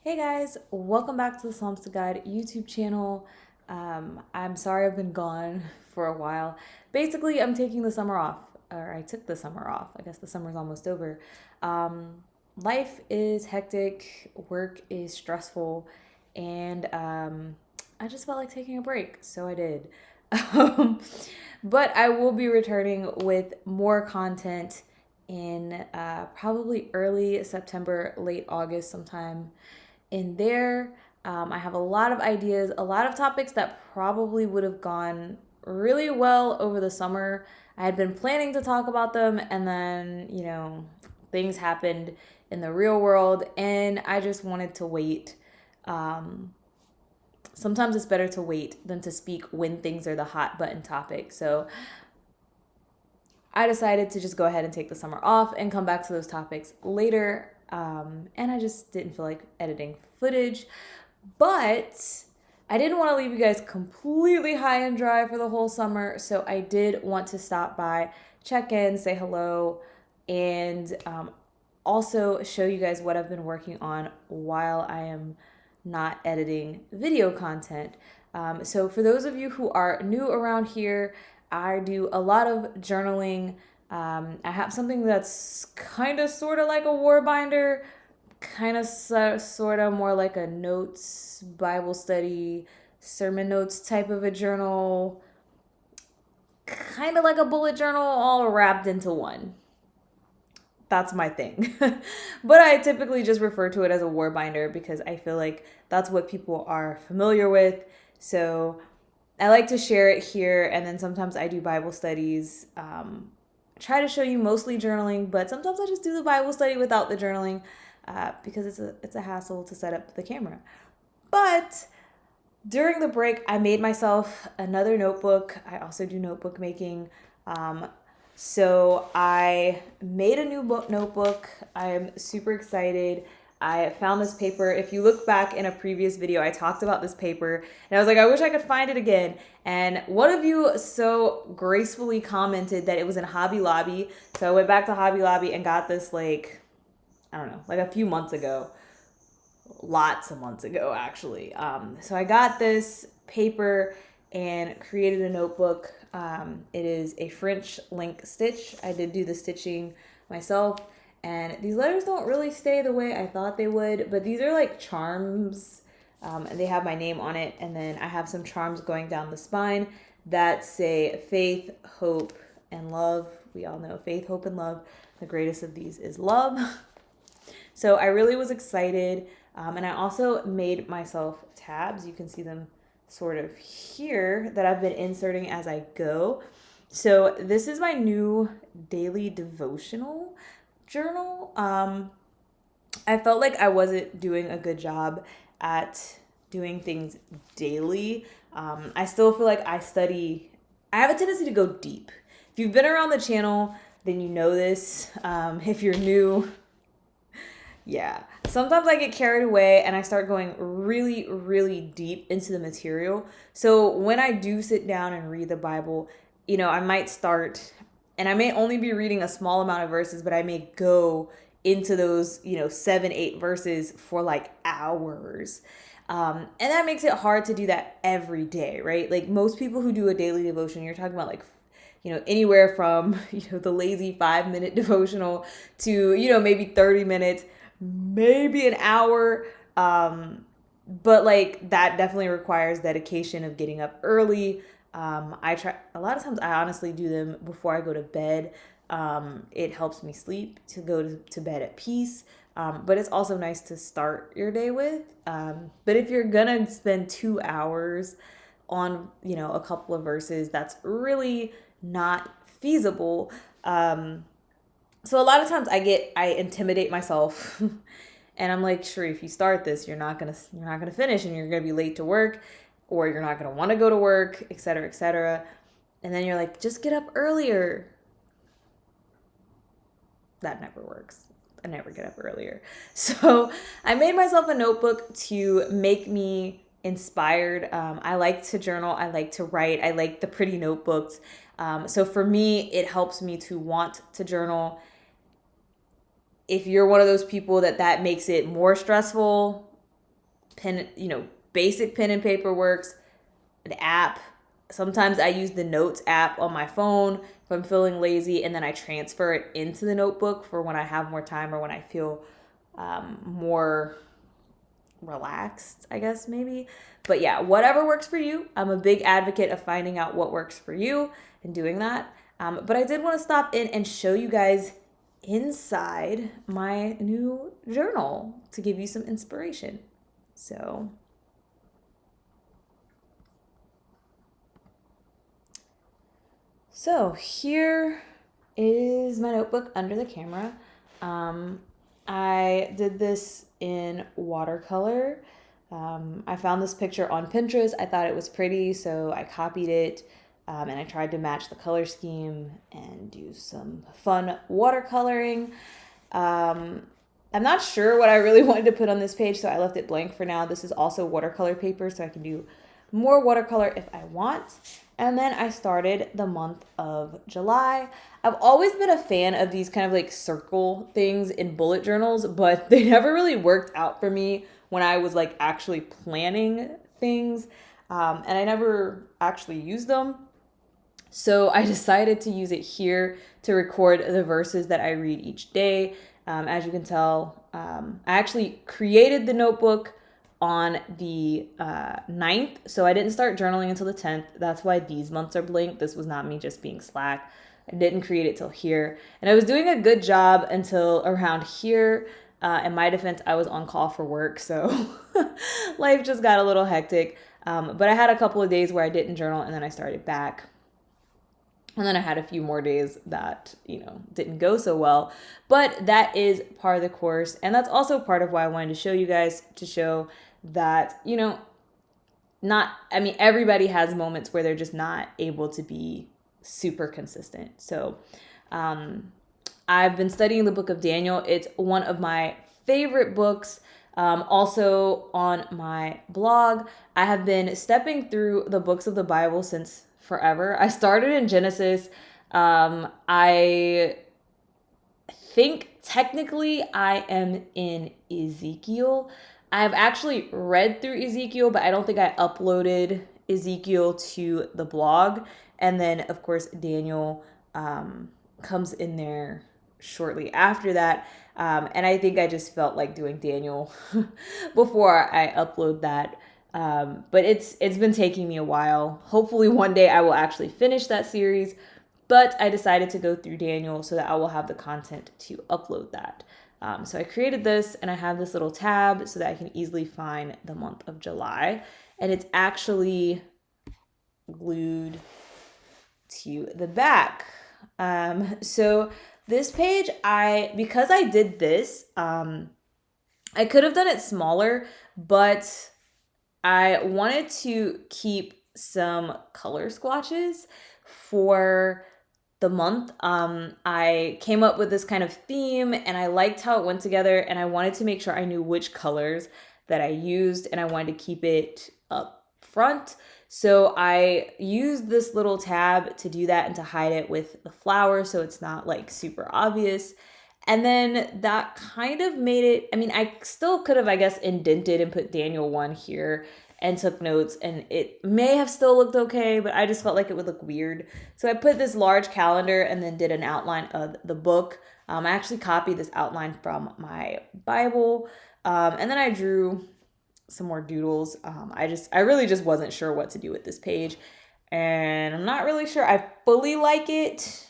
Hey guys, welcome back to the Psalms Guide YouTube channel. I'm sorry I've been gone for a while. Basically, I'm taking the summer off, or I took the summer off. I guess the summer's almost over. Life is hectic, work is stressful, and I just felt like taking a break, so I did. Um, but I will be returning with more content in probably early September, late August sometime in there. I have a lot of ideas, a lot of topics that probably would have gone really well over the summer. I had been planning to talk about them, and then, things happened in the real world, and I just wanted to wait. Um, Sometimes it's better to wait than to speak when things are the hot button topic. So I decided to just go ahead and take the summer off and come back to those topics later. And I just didn't feel like editing footage. But I didn't want to leave you guys completely high and dry for the whole summer. So I did want to stop by, check in, say hello, and also show you guys what I've been working on while I am not editing video content. So, for those of you who are new around here, I do a lot of journaling. I have something that's kind of sort of like a war binder, kind of sort of more like a notes, Bible study, sermon notes type of a journal, kind of like a bullet journal, all wrapped into one. That's my thing. But I typically just refer to it as a war binder because I feel like that's what people are familiar with. So I like to share it here, and then sometimes I do Bible studies. I try to show you mostly journaling, but sometimes I just do the Bible study without the journaling because it's a hassle to set up the camera. But during the break, I made myself another notebook. I also do notebook making. So I made a new notebook. I'm super excited. I found this paper. If you look back in a previous video, I talked about this paper and I was like, I wish I could find it again. And one of you so gracefully commented that it was in Hobby Lobby. So I went back to Hobby Lobby and got this I don't know, like a few months ago. Lots of months ago, actually. So I got this paper and created a notebook. It is a French link stitch. I did do the stitching myself, and these letters don't really stay the way I thought they would, but these are like charms, and they have my name on it, and then I have some charms going down the spine that say faith, hope, and love. We all know faith, hope, and love. The greatest of these is love. So I really was excited. And I also made myself tabs. You can see them sort of here that I've been inserting as I go. So this is my new daily devotional journal. I felt like I wasn't doing a good job at doing things daily. I still feel like I have a tendency to go deep. If you've been around the channel, then you know this. If you're new, yeah. Sometimes I get carried away and I start going really, really deep into the material. So when I do sit down and read the Bible, I might start and I may only be reading a small amount of verses, but I may go into those, 7, 8 verses for like hours. And that makes it hard to do that every day, right? Like most people who do a daily devotion, you're talking about like anywhere from the lazy 5-minute devotional to maybe 30 minutes, maybe an hour. But like that definitely requires dedication of getting up early. I try a lot of times. I honestly do them before I go to bed. It helps me sleep to go to bed at peace. But it's also nice to start your day with. But if you're gonna spend 2 hours on a couple of verses, that's really not feasible. So a lot of times I intimidate myself and I'm like, sure, if you start this, you're not gonna finish and you're gonna be late to work or you're not gonna want to go to work, et cetera, et cetera. And then you're like, just get up earlier. That never works. I never get up earlier. So I made myself a notebook to make me inspired. I like to journal. I like to write. I like the pretty notebooks. So for me, it helps me to want to journal. If you're one of those people that makes it more stressful, basic pen and paper works, an app. Sometimes I use the Notes app on my phone if I'm feeling lazy, and then I transfer it into the notebook for when I have more time or when I feel more relaxed, I guess, maybe. But yeah, whatever works for you. I'm a big advocate of finding out what works for you and doing that. But I did want to stop in and show you guys inside my new journal to give you some inspiration. So here is my notebook under the camera. I did this in watercolor. I found this picture on Pinterest. I thought it was pretty, so I copied it, and I tried to match the color scheme and do some fun watercoloring. I'm not sure what I really wanted to put on this page, so I left it blank for now. This is also watercolor paper, so I can do more watercolor if I want. And then I started the month of July. I've always been a fan of these kind of like circle things in bullet journals, but they never really worked out for me when I was like actually planning things. And I never actually used them. So I decided to use it here to record the verses that I read each day. As you can tell, I actually created the notebook on the 9th. So I didn't start journaling until the 10th. That's why these months are blank. This was not me just being slack. I didn't create it till here. And I was doing a good job until around here. In my defense, I was on call for work. So life just got a little hectic. But I had a couple of days where I didn't journal and then I started back. And then I had a few more days that, didn't go so well. But that is part of the course. And that's also part of why I wanted to show you guys, to show that, everybody has moments where they're just not able to be super consistent. So I've been studying the book of Daniel. It's one of my favorite books. Also on my blog, I have been stepping through the books of the Bible since forever. I started in Genesis. I think technically I am in Ezekiel. I've actually read through Ezekiel, but I don't think I uploaded Ezekiel to the blog. And then, of course, Daniel comes in there shortly after that. And I think I just felt like doing Daniel before I upload that. But it's been taking me a while. Hopefully one day I will actually finish that series. But I decided to go through Daniel so that I will have the content to upload that. So I created this and I have this little tab so that I can easily find the month of July. And it's actually glued to the back. So this page, because I did this, I could have done it smaller, but I wanted to keep some color squatches for the month. I came up with this kind of theme and I liked how it went together, and I wanted to make sure I knew which colors that I used, and I wanted to keep it up front. So I used this little tab to do that and to hide it with the flower so it's not like super obvious. And then that kind of made it, I still could have, I guess, indented and put Daniel 1 here and took notes, and it may have still looked okay, but I just felt like it would look weird. So I put this large calendar and then did an outline of the book. I actually copied this outline from my Bible, and then I drew some more doodles. I really just wasn't sure what to do with this page, and I'm not really sure I fully like it.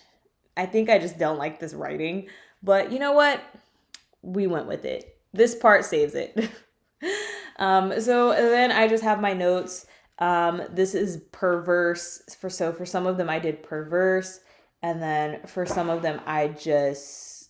I think I just don't like this writing, but you know what? We went with it. This part saves it. So then I just have my notes. This is per verse. For some of them I did per verse, and then for some of them I just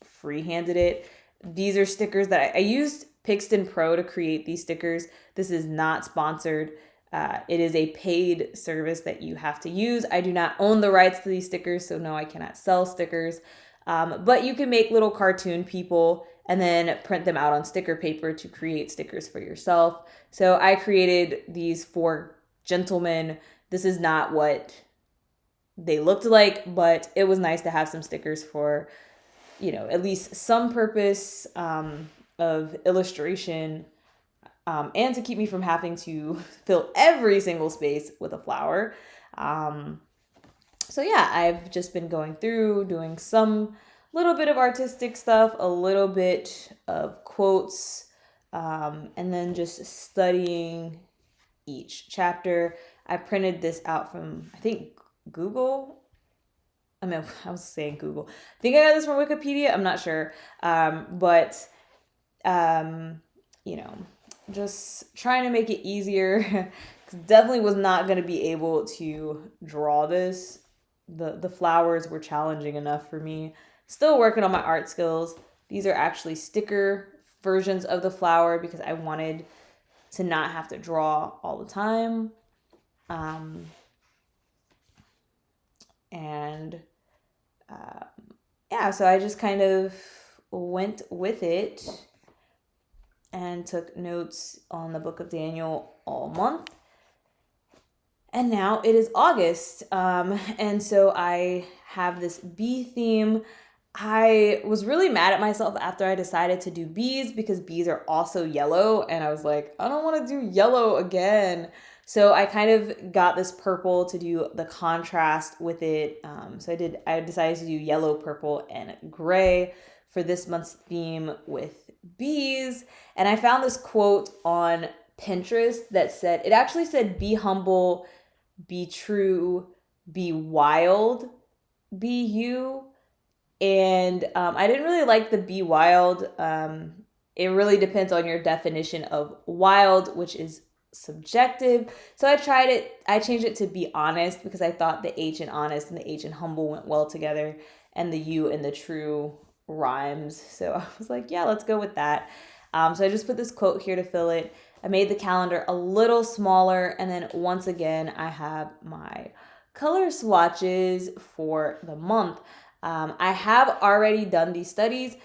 freehanded it. These are stickers that I used Pixton Pro to create these stickers. This is not sponsored. It is a paid service that you have to use. I do not own the rights to these stickers, so no, I cannot sell stickers. But you can make little cartoon people and then print them out on sticker paper to create stickers for yourself. So I created these 4 gentlemen. This is not what they looked like, but it was nice to have some stickers for, at least some purpose of illustration. and to keep me from having to fill every single space with a flower. So yeah, I've just been going through doing some little bit of artistic stuff, a little bit of quotes, and then just studying each chapter. I printed this out from, I think, Google. I mean, I was saying Google. I think I got this from Wikipedia. I'm not sure. But, you know, just trying to make it easier. Definitely was not going to be able to draw this. The flowers were challenging enough for me. Still working on my art skills. These are actually sticker versions of the flower because I wanted to not have to draw all the time. And yeah, so I just kind of went with it and took notes on the book of Daniel all month. And now it is August. And so I have this bee theme. I was really mad at myself after I decided to do bees because bees are also yellow. And I was like, I don't want to do yellow again. So I kind of got this purple to do the contrast with it. So I decided to do yellow, purple, and gray for this month's theme with bees. And I found this quote on Pinterest that said, it actually said, be humble, be true, be wild, be you. And I didn't really like the be wild. It really depends on your definition of wild, which is subjective. So I changed it to be honest because I thought the H in honest and the H in humble went well together, and the U and the true rhymes. So I was like, yeah, let's go with that. So I just put this quote here to fill it. I made the calendar a little smaller, and then once again, I have my color swatches for the month. I have already done these studies,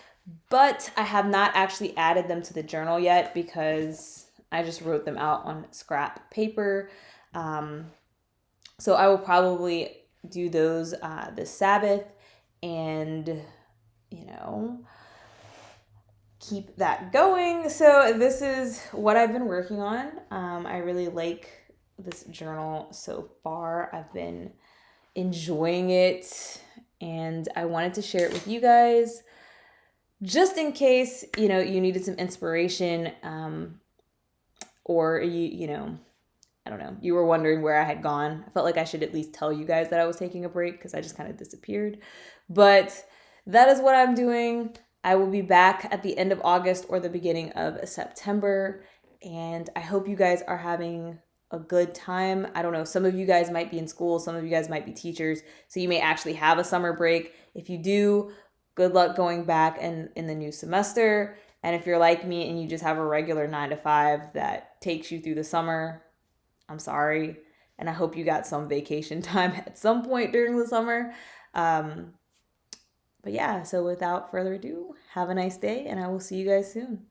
but I have not actually added them to the journal yet because I just wrote them out on scrap paper. So I will probably do those this Sabbath and, keep that going. So this is what I've been working on. I really like this journal so far. I've been enjoying it, and I wanted to share it with you guys just in case, you needed some inspiration, or I don't know, you were wondering where I had gone. I felt like I should at least tell you guys that I was taking a break because I just kind of disappeared. But that is what I'm doing. I will be back at the end of August or the beginning of September, and I hope you guys are having a good time. I don't know, some of you guys might be in school, some of you guys might be teachers, so you may actually have a summer break. If you do, good luck going back in the new semester. And if you're like me and you just have a regular 9 to 5 that takes you through the summer, I'm sorry. And I hope you got some vacation time at some point during the summer. But yeah, so without further ado, have a nice day, and I will see you guys soon.